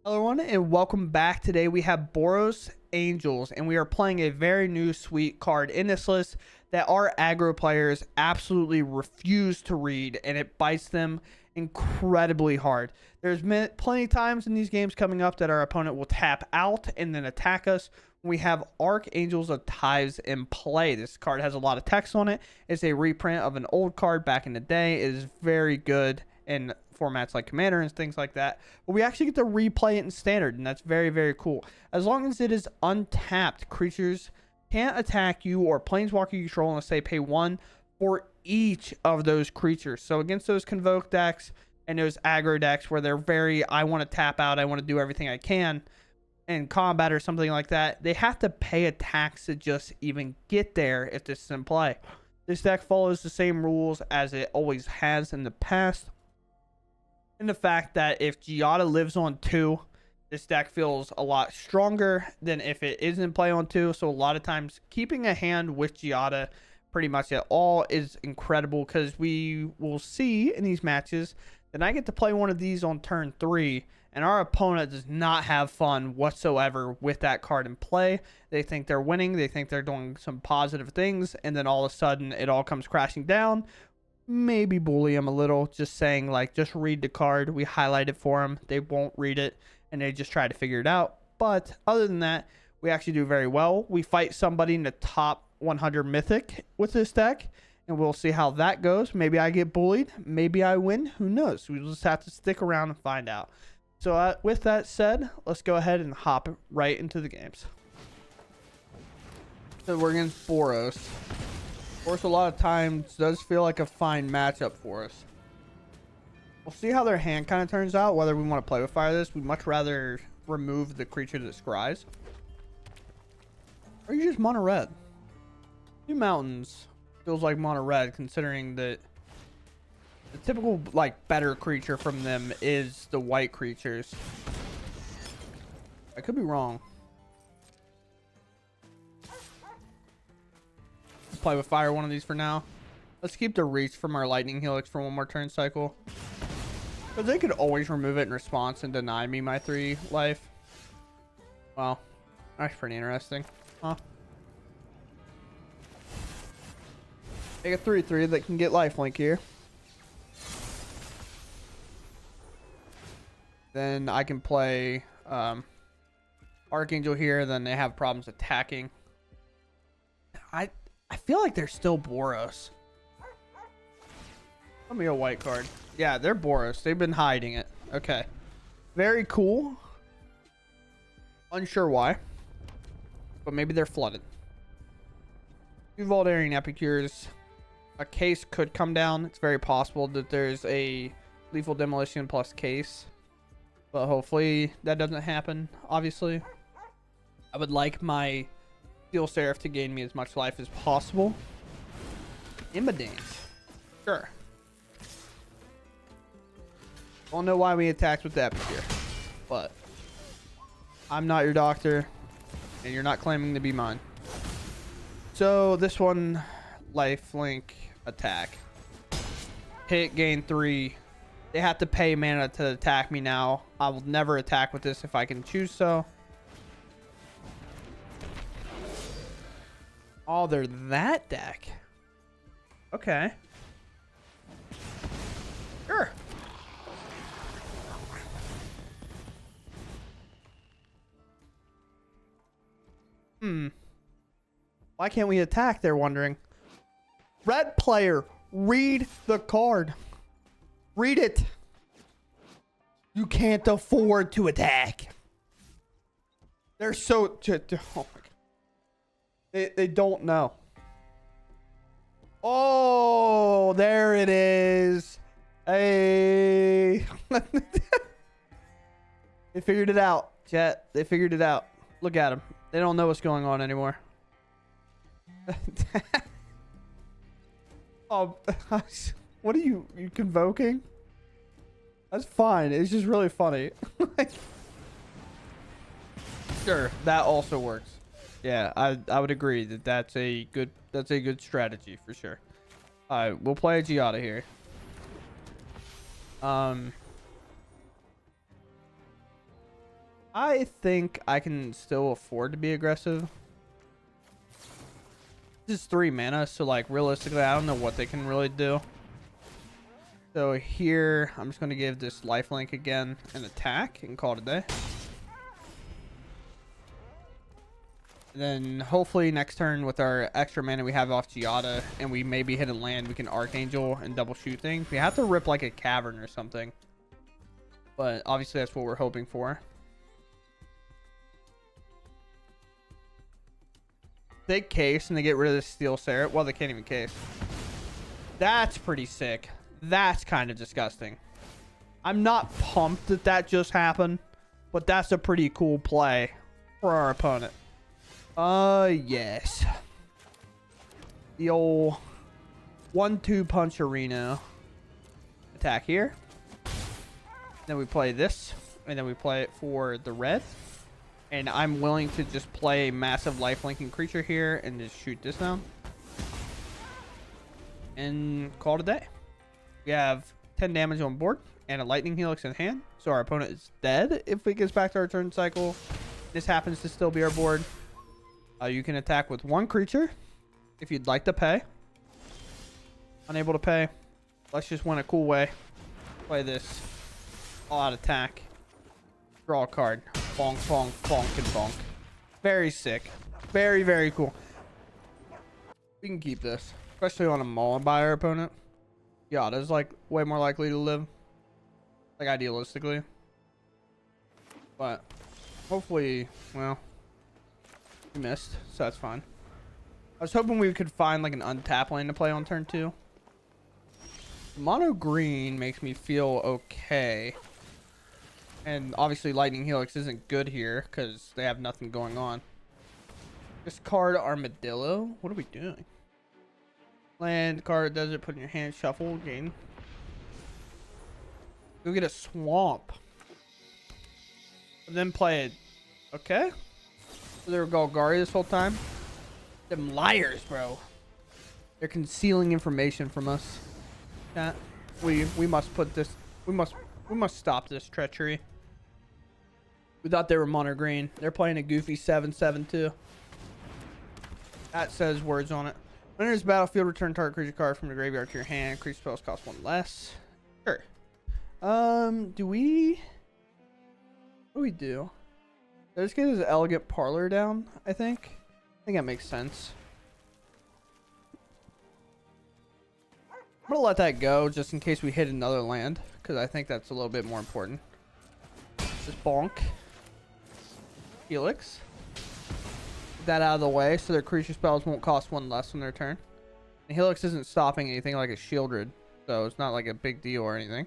Hello everyone and welcome back. Today we have Boros Angels and we are playing a very new sweet card in this list that our aggro players absolutely refuse to read, and it bites them incredibly hard. There's been plenty of times in these games coming up that our opponent will tap out and then attack us. We have Archangels of Tithes in play. This card has a lot of text on it. It's a reprint of an old card back in the day. It is very good in formats like Commander and things like that, but we actually get to replay it in Standard, and that's very, very cool. As long as it is untapped, creatures can't attack you or planeswalker you control unless they pay 1 for each of those creatures. So against those Convoke decks and those aggro decks where they're very, I want to tap out, I want to do everything I can in combat or something like that, they have to pay a tax to just even get there if this is in play. This deck follows the same rules as it always has in the past. And the fact that if Giada lives on 2, this deck feels a lot stronger than if it is in play on 2. So a lot of times keeping a hand with Giada pretty much at all is incredible, because we will see in these matches that I get to play one of these on turn 3 and our opponent does not have fun whatsoever with that card in play. They think they're winning, they think they're doing some positive things, and then all of a sudden it all comes crashing down. Maybe bully them a little, just saying like, just read the card. We highlight it for them. They won't read it and they just try to figure it out. But other than that, we actually do very well. We fight somebody in the top 100 Mythic with this deck, and we'll see how that goes. Maybe I get bullied. Maybe I win. Who knows? We just have to stick around and find out. So with that said, let's go ahead and hop right into the games. So we're against Boros. Of course, a lot of times does feel like a fine matchup for us. We'll see how their hand kind of turns out, whether we want to play with fire this. We'd much rather remove the creature that scries. Or you just mono red. 2 mountains feels like mono red, considering that the typical like better creature from them is the white creatures. I could be wrong. Play with fire one of these for now. Let's keep the reach from our lightning helix for one more turn cycle, because they could always remove it in response and deny me my 3 life. Well, that's pretty interesting, huh? Make a 3/3 that can get lifelink here. Then I can play Archangel here. Then they have problems attacking. I feel like they're still Boros. Let me a white card. Yeah, they're Boros. They've been hiding it. Okay. Very cool. Unsure why, but maybe they're flooded. 2 Voldarian Epicures. A case could come down. It's very possible that there's a lethal demolition plus case, but hopefully that doesn't happen. Obviously, I would like my Steel Seraph to gain me as much life as possible. Immodane. Sure. Don't know why we attacked with that here, but I'm not your doctor and you're not claiming to be mine. So this one, lifelink attack. Hit, gain 3. They have to pay mana to attack me now. I will never attack with this if I can choose so. Oh, they're that deck. Okay. Sure. Why can't we attack? They're wondering. Red player, read the card. Read it. You can't afford to attack. They're so... Oh my God. They don't know. Oh, there it is. Hey. They figured it out, chat. They figured it out. Look at them. They don't know what's going on anymore. Oh, what are you convoking? That's fine. It's just really funny. Sure, that also works. Yeah, I would agree that that's a good strategy for sure. All right, we'll play a Giada here. I think I can still afford to be aggressive. This is 3 mana, so like realistically, I don't know what they can really do. So here, I'm just going to give this lifelink again an attack and call it a day. And then hopefully next turn with our extra mana we have off Giada and we maybe hit a land, we can Archangel and double shoot things. We have to rip like a cavern or something. But obviously that's what we're hoping for. They case and they get rid of the Steel Serret. Well, they can't even case. That's pretty sick. That's kind of disgusting. I'm not pumped that that just happened, but that's a pretty cool play for our opponent. Yes. The old 1-2 punch arena. Attack here. Then we play this, and then we play it for the red. And I'm willing to just play a massive lifelinking creature here and just shoot this down. And call it a day. We have 10 damage on board and a lightning helix in hand. So our opponent is dead if it gets back to our turn cycle. This happens to still be our board. You can attack with 1 creature if you'd like to pay. Unable to pay. Let's just win a cool way. Play this. All out attack. Draw a card. Bonk, bonk, bonk, and bonk. Very sick. Very, very cool. We can keep this. Especially on a maul by our opponent. Yada's like way more likely to live. Like idealistically. But hopefully, well, we missed, so that's fine. I was hoping we could find like an untap lane to play on turn 2. Mono green makes me feel okay. And obviously Lightning Helix isn't good here because they have nothing going on. Discard Armadillo. What are we doing? Land, card, desert, put in your hand, shuffle, gain. Go get a swamp. And then play it. Okay. So they were Golgari this whole time. Them liars, bro. They're concealing information from us. Chat. We must put this. We must stop this treachery. We thought they were mono green. They're playing a goofy 7/7 too. That says words on it. When enters battlefield, return target creature card from the graveyard to your hand. Creature spells cost 1 less. Sure. Do we? What do we do? Let's get his elegant parlor down. I think that makes sense. I'm gonna let that go just in case we hit another land because I think that's a little bit more important. Just bonk. Helix. Get that out of the way so their creature spells won't cost 1 less on their turn. And Helix isn't stopping anything like a Shieldred, so it's not like a big deal or anything.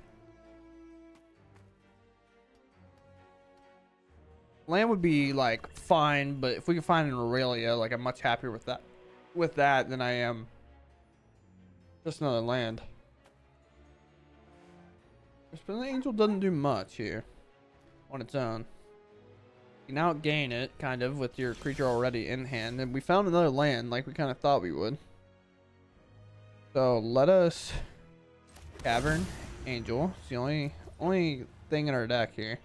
Land would be like fine, but if we can find an Aurelia, like I'm much happier with that. With that than I am just another land. But the Angel doesn't do much here on its own. You can outgain it kind of with your creature already in hand, and we found another land like we kind of thought we would. So let us Cavern Angel. It's the only thing in our deck here.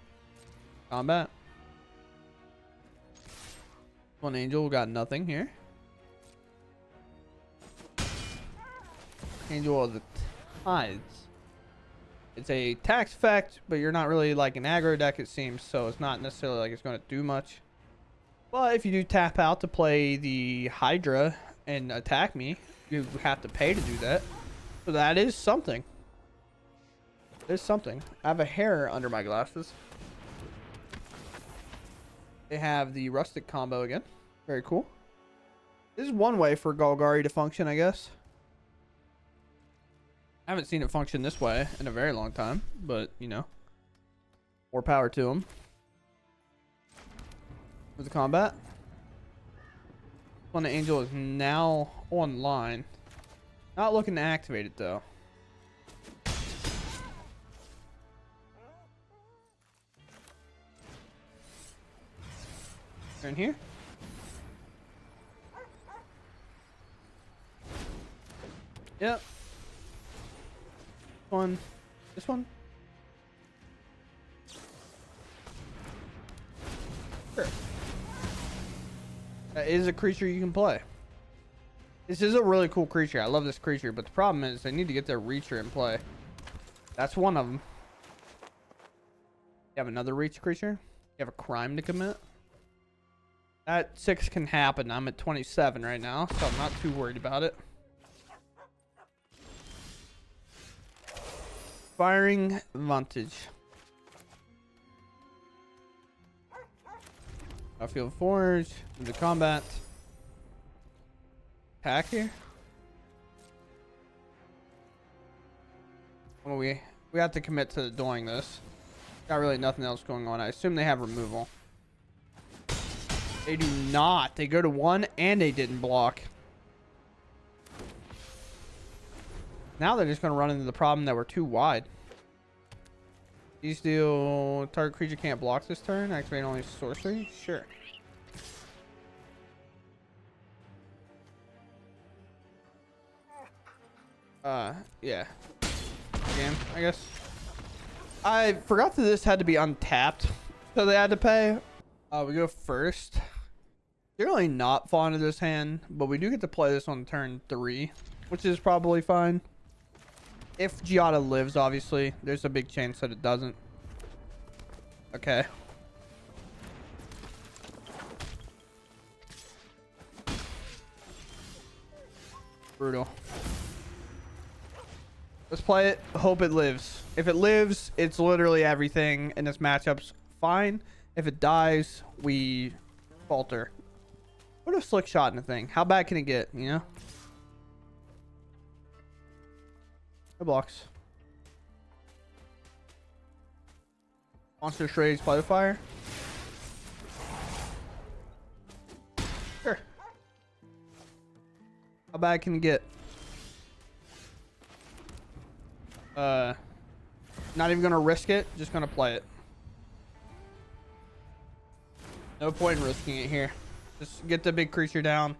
Combat. One Angel got nothing here. Angel of the Tides. It's a tax effect, but you're not really like an aggro deck, it seems, so it's not necessarily like it's going to do much. But if you do tap out to play the Hydra and attack me, you have to pay to do that. So that is something. There's something. I have a hair under my glasses. They have the rustic combo again. Very cool. This is one way for Golgari to function, I guess. I haven't seen it function this way in a very long time, but, you know, more power to them. With the combat. One Angel is now online. Not looking to activate it, though. Turn here. Yep. This one. Sure. That is a creature you can play. This is a really cool creature. I love this creature, but the problem is they need to get their Reacher in play. That's one of them. You have another Reach creature? You have a crime to commit? That 6 can happen. I'm at 27 right now, so I'm not too worried about it. Firing Vantage. Battlefield Forge. Into combat. Attack here. Well, we have to commit to doing this. Got really nothing else going on. I assume they have removal. They do not. They go to 1 and they didn't block. Now they're just going to run into the problem that we're too wide. These deal target creature can't block this turn. Activate only sorcery. Sure. Yeah. Game, I guess. I forgot that this had to be untapped, so they had to pay. We go first. Generally not fond of this hand, but we do get to play this on turn 3, which is probably fine. If Giada lives, obviously, there's a big chance that it doesn't. Okay. Brutal. Let's play it. Hope it lives. If it lives, it's literally everything in this matchup's fine. If it dies, we falter. What a slick shot in the thing. How bad can it get, you know? No blocks. Monster Shreds, play with fire. Sure. How bad can it get? Not even gonna risk it, just gonna play it. No point in risking it here. Just get the big creature down.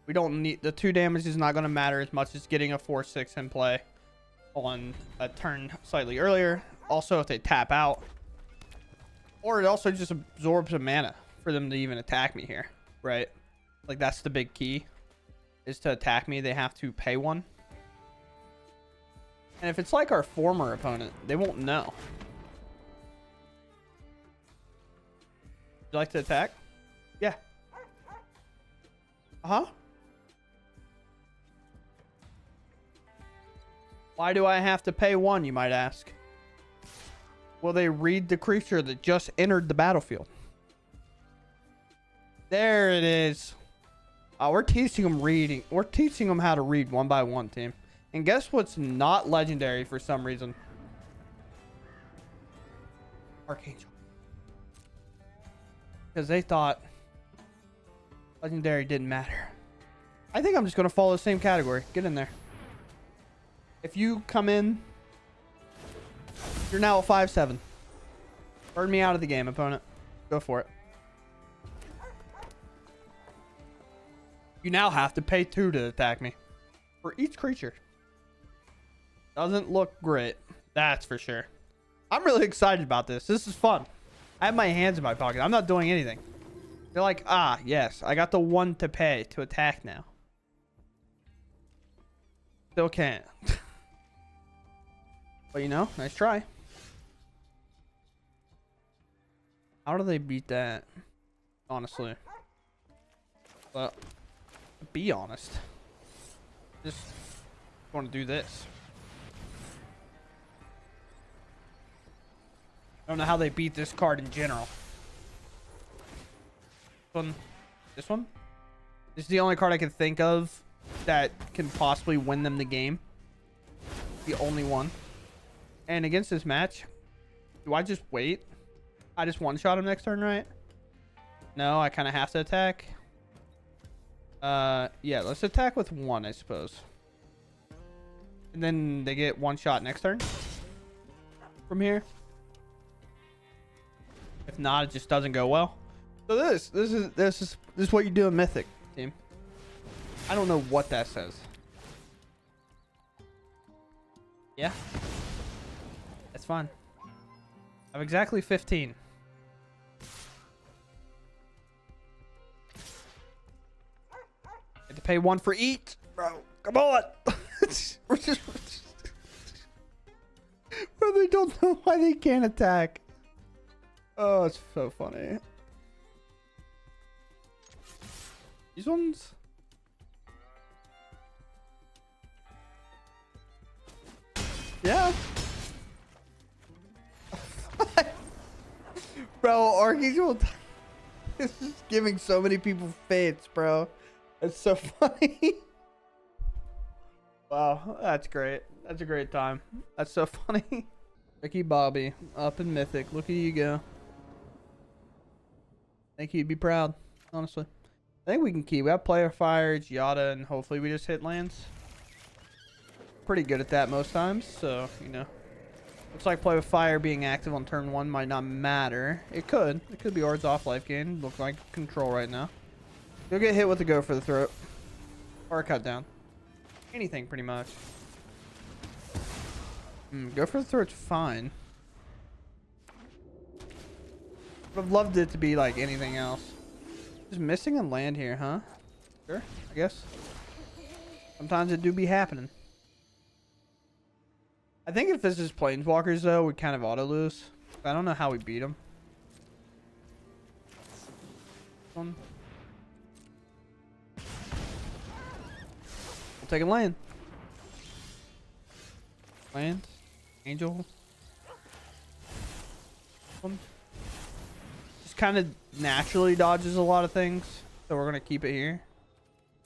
We don't need the 2 damage is not gonna matter as much as getting a 4/6 in play on a turn slightly earlier. Also, if they tap out, or it also just absorbs a mana for them to even attack me here, right? Like that's the big key, is to attack me. They have to pay 1. And if it's like our former opponent, they won't know. Would you like to attack? Yeah. Uh-huh. Why do I have to pay 1, you might ask? Will they read the creature that just entered the battlefield? There it is. We're teaching them reading. We're teaching them how to read 1 by 1, team. And guess what's not legendary for some reason? Archangel. Because they thought legendary didn't matter. I think I'm just going to follow the same category. Get in there. If you come in, you're now a 5/7. Burn me out of the game, opponent. Go for it. You now have to pay 2 to attack me. For each creature. Doesn't look great. That's for sure. I'm really excited about this. This is fun. I have my hands in my pocket. I'm not doing anything. They're like, ah, yes. I got the 1 to pay to attack now. Still can't. But you know, nice try. How do they beat that? Honestly. Well, to be honest. Just want to do this. I don't know how they beat this card in general. This one? This is the only card I can think of that can possibly win them the game. The only one. And against this match, do I just wait? I just one-shot him next turn, right? No, I kind of have to attack. Yeah, let's attack with 1, I suppose. And then they get 1 shot next turn. From here. If not, it just doesn't go well. So this is what you do in Mythic, team. I don't know what that says. Yeah. That's fine. I have exactly 15. pay 1 for each, bro. Come on. we're just bro, they don't know why they can't attack. Oh, it's so funny. These ones. Yeah. Bro, Archangel is just giving so many people fates, bro. It's so funny. Wow, that's great. That's a great time. That's so funny. Ricky Bobby up in Mythic. Look at you go. I think you'd be proud, honestly. I think we can keep. We have Player Fire, Giada, and hopefully we just hit lands. Pretty good at that most times, so, you know. Looks like Play with Fire being active on turn 1 might not matter. It could. It could be Ord's off life gain. Looks like control right now. You'll get hit with the Go for the Throat. Or a cut down. Anything, pretty much. Go for the Throat's fine. Would have loved it to be like anything else. Just missing a land here, huh? Sure, I guess. Sometimes it do be happening. I think if this is Planeswalkers, though, we kind of auto-lose. I don't know how we beat them. We'll take a land. Land. Angel. Just kind of naturally dodges a lot of things. So we're going to keep it here.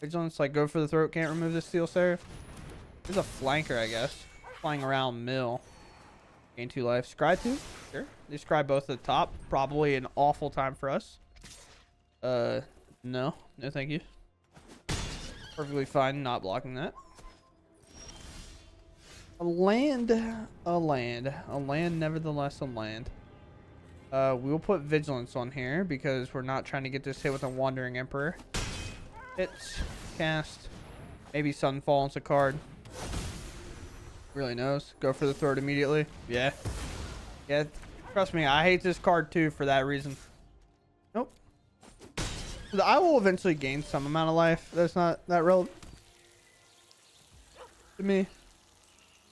Vigilance, like, go for the throat. Can't remove the Steel Seraph. There's a flanker, I guess. Flying around mill. Gain 2 life. Scry 2? Sure. They scry both at the top. Probably an awful time for us. No. No, thank you. Perfectly fine not blocking that. A land, nevertheless a land. We'll put Vigilance on here because we're not trying to get this hit with a Wandering Emperor. Hits, cast, maybe Sunfall is a card. Really knows. Go for the throat immediately. Yeah. Yeah, trust me, I hate this card too for that reason. Nope. I will eventually gain some amount of life. That's not that relevant to me.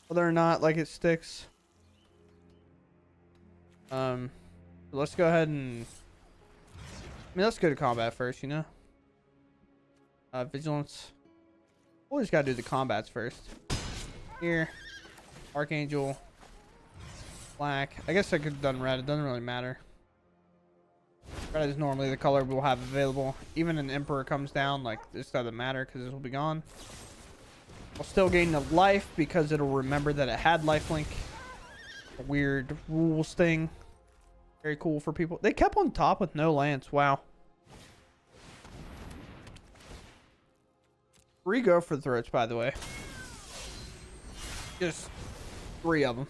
Whether or not, like, it sticks. Let's go ahead and... I mean, let's go to combat first, you know? Vigilance. Always gotta do the combats first. Here. Archangel. Black. I guess I could have done red. It doesn't really matter. Red is normally the color we'll have available. Even an Emperor comes down, like, this doesn't matter because this will be gone. I'll still gain the life because it'll remember that it had lifelink. A weird rules thing. Very cool for people. They kept on top with no lands. Wow. 3 go for the throats, by the way. Just 3 of them.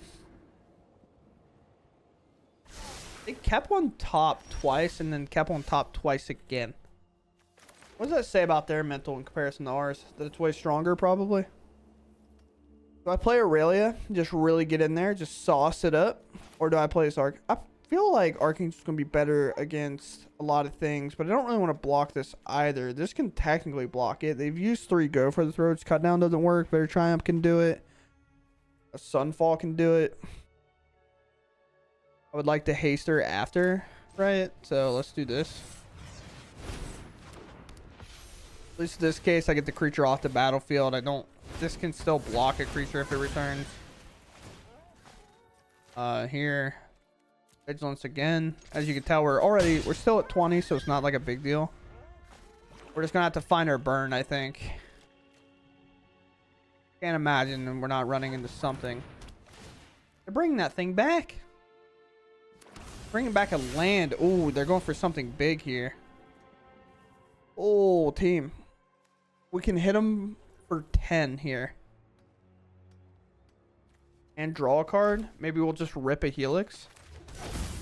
They kept on top twice and then kept on top twice again. What does that say about their mental in comparison to ours? That it's way stronger, probably? Do I play Aurelia? Just really get in there? Just sauce it up? Or do I play this Arc? I feel like Archangel's going to be better against a lot of things, but I don't really want to block this either. This can technically block it. They've used 3 go for the throats. Cut down doesn't work. Better Triumph can do it. A Sunfall can do it. I would like to haste her after, right? So let's do this. At least in this case, I get the creature off the battlefield. I don't... This can still block a creature if it returns. Here. Vigilance again. As you can tell, we're still at 20, so it's not like a big deal. We're just going to have to find our burn, I think. Can't imagine we're not running into something. They're bringing that thing back. Bringing back a land. Oh, they're going for something big here. Oh, team. We can hit them for 10 here. And draw a card. Maybe we'll just rip a Helix.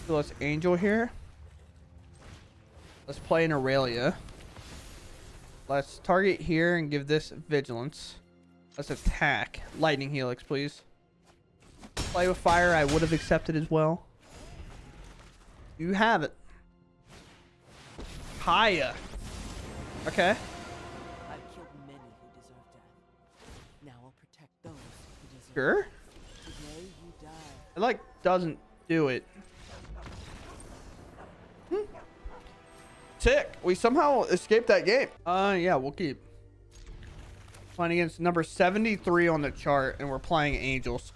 So let's Angel here. Let's play an Aurelia. Let's target here and give this Vigilance. Let's attack. Lightning Helix, please. Play with fire, I would have accepted as well. You have it. Kaya. Okay. Sure. It like doesn't do it. Sick. We somehow escaped that game. Yeah, we'll keep. Playing against number 73 on the chart, and we're playing Angels.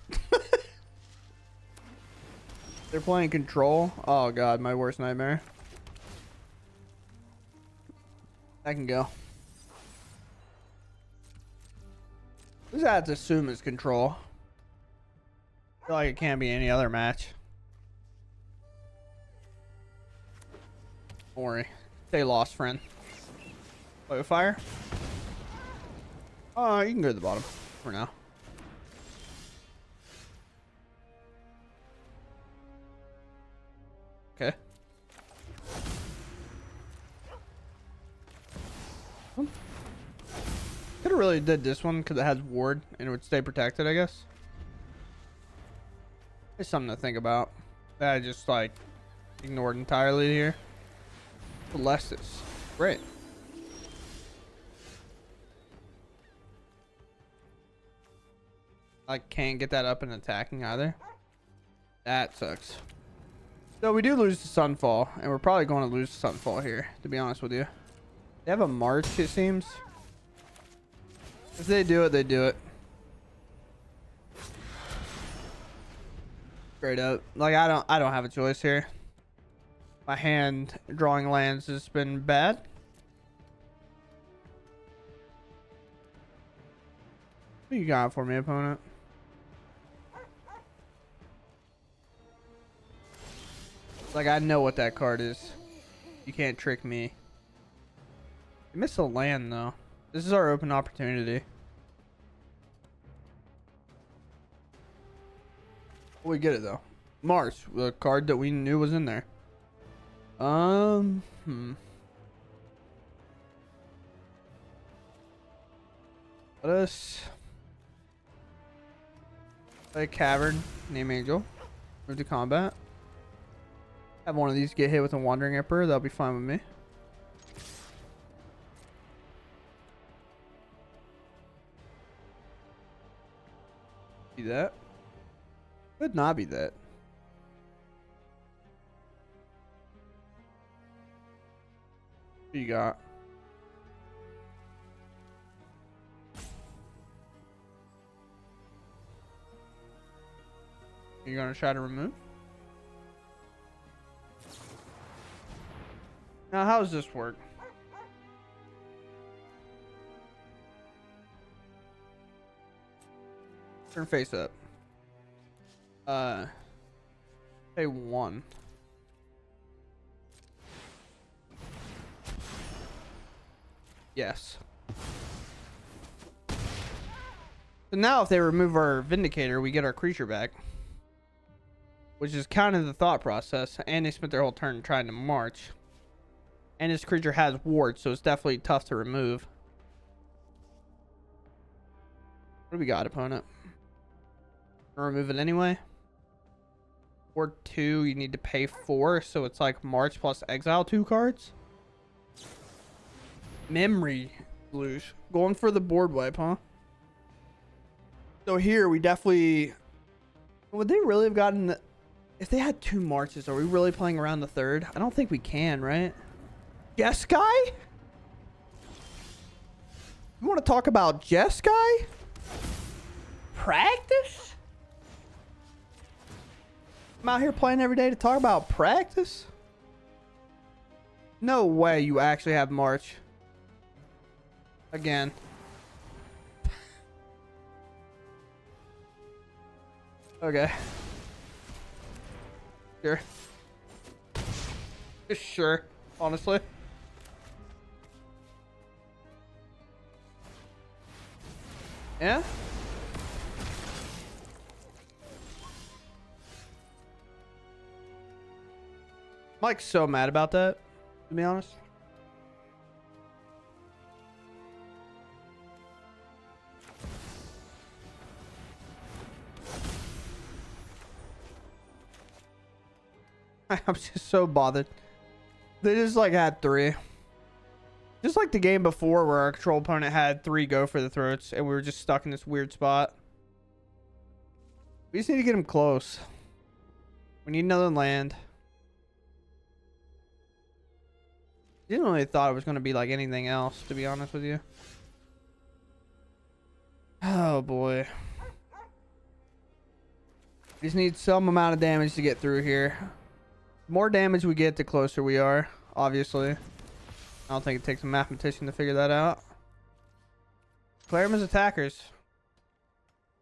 They're playing Control. Oh god, my worst nightmare. I can go. This I have to assume is Control. I feel like it can't be any other match. Don't worry. Stay lost, friend. Play with fire. Oh, you can go to the bottom for now. Okay. Could have really did this one because it has ward and it would stay protected, I guess. It's something to think about. That I just like ignored entirely here. Celestis. Great. I can't get that up and attacking either. That sucks. So we do lose to Sunfall, and we're probably going to lose to Sunfall here, to be honest with you. They have a March, it seems. If they do it, they do it. Straight up. Like I don't have a choice here. My hand drawing lands has been bad. What you got for me, opponent? Like, I know what that card is. You can't trick me. You missed a land, though. This is our open opportunity. We get it, though. Mars, the card that we knew was in there. Let us play Cavern, name Angel. Move to combat. Have one of these get hit with a Wandering Emperor. That'll be fine with me. Be that. Could not be that. What you got? You're gonna try to remove? Now, how does this work? Turn face up. Pay 1. Yes. So now if they remove our Vindicator, we get our creature back. Which is kind of the thought process. And they spent their whole turn trying to march. And his creature has ward, so it's definitely tough to remove. What do we got, opponent? Remove it anyway. Ward 2, you need to pay 4, so it's like March plus exile 2 cards. Memory Blues. Going for the board wipe, huh? So here we definitely... Would they really have gotten... The... If they had 2 Marches, are we really playing around the 3rd? I don't think we can, right? Jeskai? You want to talk about Jeskai? Practice? I'm out here playing every day to talk about practice? No way you actually have March. Again. Okay. Sure. Just sure, honestly. Yeah? I'm like so mad about that, to be honest. I'm just so bothered. They just like had 3. Just like the game before where our control opponent had 3 go for the throats and we were just stuck in this weird spot. We just need to get him close. We need another land. Didn't really thought it was going to be like anything else, to be honest with you. Oh boy. We just need some amount of damage to get through here. The more damage we get, the closer we are, obviously. I don't think it takes a mathematician to figure that out. Play them as attackers.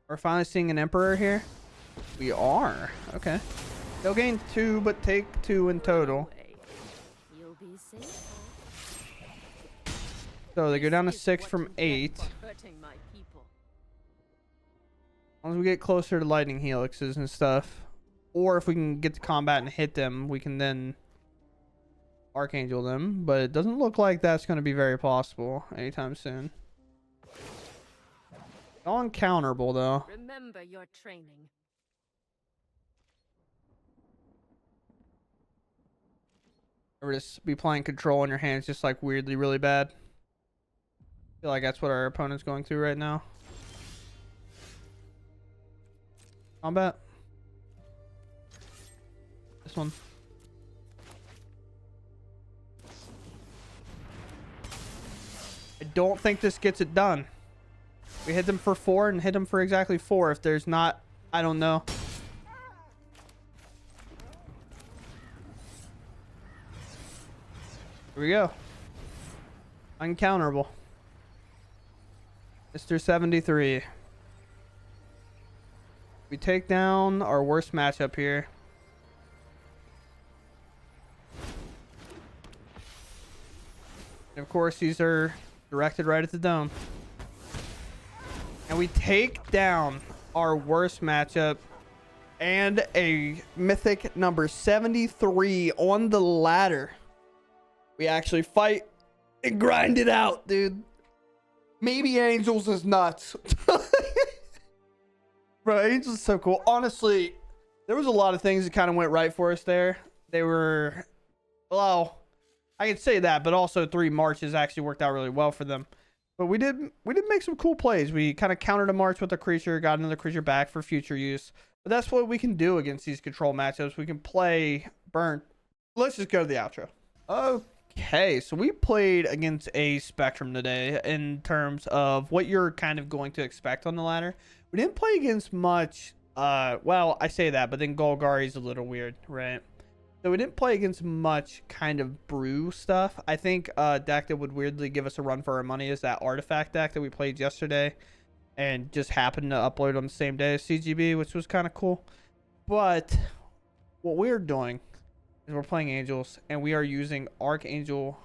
We're finally seeing an emperor here. We are. Okay. They'll gain 2, but take 2 in total. So they go down to 6 from 8. As long as we get closer to lightning helixes and stuff, or if we can get to combat and hit them, we can then archangel them. But it doesn't look like that's going to be very possible anytime soon. All uncounterable though. Remember your training. Or just be playing control in your hands just like weirdly really bad. I feel like that's what our opponent's going through right now. Combat. This one. I don't think this gets it done. We hit them for 4 and hit them for exactly 4. If there's not, I don't know. Here we go. Uncounterable. Mr. 73. We take down our worst matchup here. And of course, these are directed right at the dome. And we take down our worst matchup and a mythic number 73 on the ladder. We actually fight and grind it out, dude. Maybe Angels is nuts. Bro, Angels is so cool. Honestly, there was a lot of things that kind of went right for us there. They were, well, I could say that, but also 3 marches actually worked out really well for them. But we did make some cool plays. We kind of countered a march with a creature, got another creature back for future use. But that's what we can do against these control matchups. We can play burn. Let's just go to the outro. Okay, so we played against a spectrum today in terms of what you're kind of going to expect on the ladder. We didn't play against much. Well, I say that, but then Golgari's a little weird, right? So we didn't play against much kind of brew stuff. I think deck that would weirdly give us a run for our money is that artifact deck that we played yesterday and just happened to upload on the same day as CGB, which was kind of cool. But what we're doing is we're playing Angels and we are using Archangel.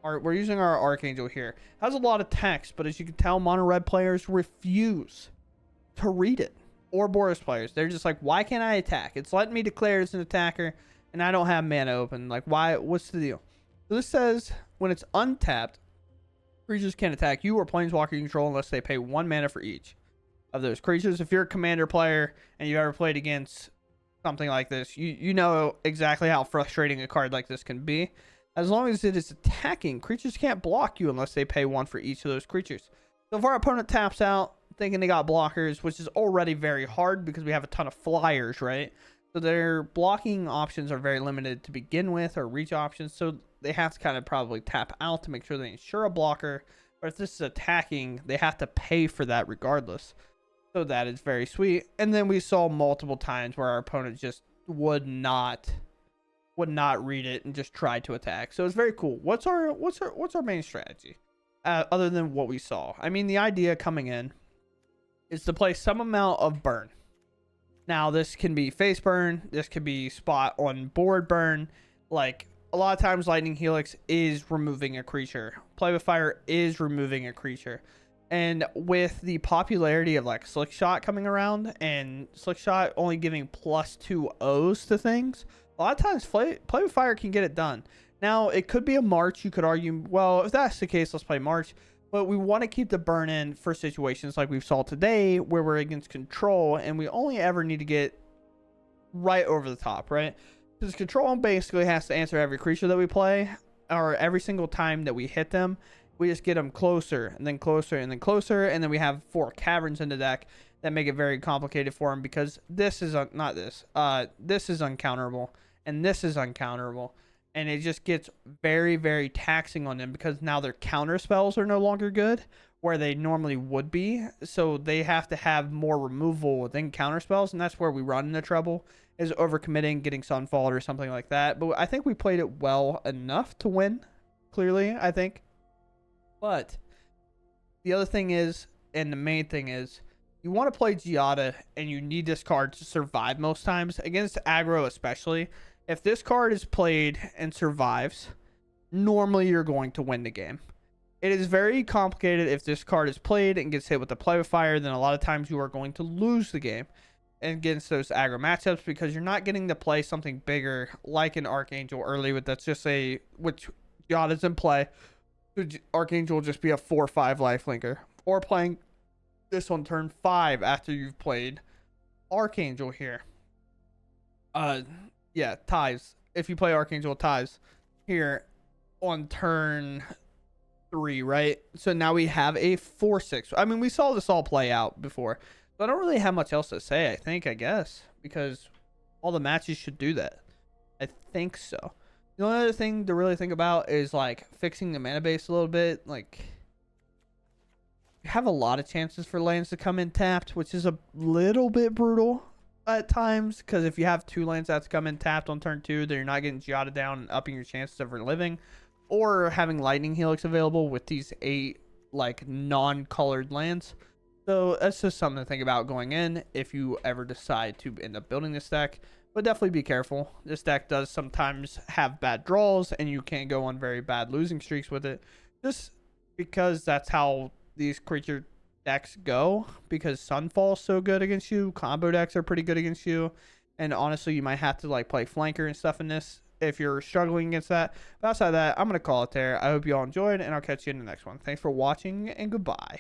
We're using our Archangel here. It has a lot of text, but as you can tell, mono red players refuse to read it. Or Boros players, they're just like, why can't I attack? It's letting me declare as an attacker and I don't have mana open. Like, why? What's the deal? So this says when it's untapped, creatures can't attack you or planeswalker you control unless they pay 1 mana for each of those creatures. If you're a commander player and you've ever played against something like this, you know exactly how frustrating a card like this can be. As long as it is attacking, creatures can't block you unless they pay 1 for each of those creatures. So if our opponent taps out thinking they got blockers, which is already very hard because we have a ton of flyers, right? So their blocking options are very limited to begin with, or reach options. So they have to kind of probably tap out to make sure they ensure a blocker. But if this is attacking, they have to pay for that regardless. So that is very sweet. And then we saw multiple times where our opponent just would not read it and just tried to attack. So it's very cool. What's our main strategy other than what we saw? I mean, the idea coming in is to play some amount of burn. Now, this can be face burn. This could be spot on board burn. Like, a lot of times, Lightning Helix is removing a creature. Play with Fire is removing a creature. And with the popularity of, like, Slick Shot coming around, and Slick Shot only giving +2 O's to things, a lot of times, play with Fire can get it done. Now, it could be a March. You could argue, well, if that's the case, let's play March. But we want to keep the burn in for situations like we saw today where we're against control and we only ever need to get right over the top, right? Because control basically has to answer every creature that we play or every single time that we hit them. we just get them closer and then closer and then closer, and then we have 4 caverns in the deck that make it very complicated for them, because this is not this. This is uncounterable, and this is uncounterable, and it just gets very, very taxing on them, because now their counter spells are no longer good where they normally would be, so they have to have more removal than counter spells, and that's where we run into trouble, is overcommitting, getting Sunfall or something like that. But I think we played it well enough to win, clearly, I think. But the other thing is, and the main thing is, you want to play Giada, and you need this card to survive most times, against aggro especially. If this card is played and survives, normally you're going to win the game. It is very complicated. If this card is played and gets hit with the play with fire, then a lot of times you are going to lose the game against those aggro matchups, because you're not getting to play something bigger like an Archangel early with that's just which Giada's in play. Archangel will just be a 4/5 lifelinker, or playing this on turn 5 after you've played Archangel here. Yeah, ties. If you play Archangel, ties here on turn 3, right? So now we have a 4/6. I mean, we saw this all play out before, so I don't really have much else to say. I guess, because all the matches should do that. I think so. The only other thing to really think about is like fixing the mana base a little bit. Like, you have a lot of chances for lands to come in tapped, which is a little bit brutal at times, because if you have 2 lands that's come in tapped on turn 2, then you're not getting Giada down and upping your chances of reliving, or having Lightning Helix available with these 8 like non-colored lands. So that's just something to think about going in if you ever decide to end up building this deck. But definitely be careful. This deck does sometimes have bad draws, and you can't go on very bad losing streaks with it, just because that's how these creature decks go, because Sunfall's so good against you. Combo decks are pretty good against you, and honestly, you might have to like play flanker and stuff in this if you're struggling against that. But outside of that, I'm going to call it there. I hope you all enjoyed, and I'll catch you in the next one. Thanks for watching, and goodbye.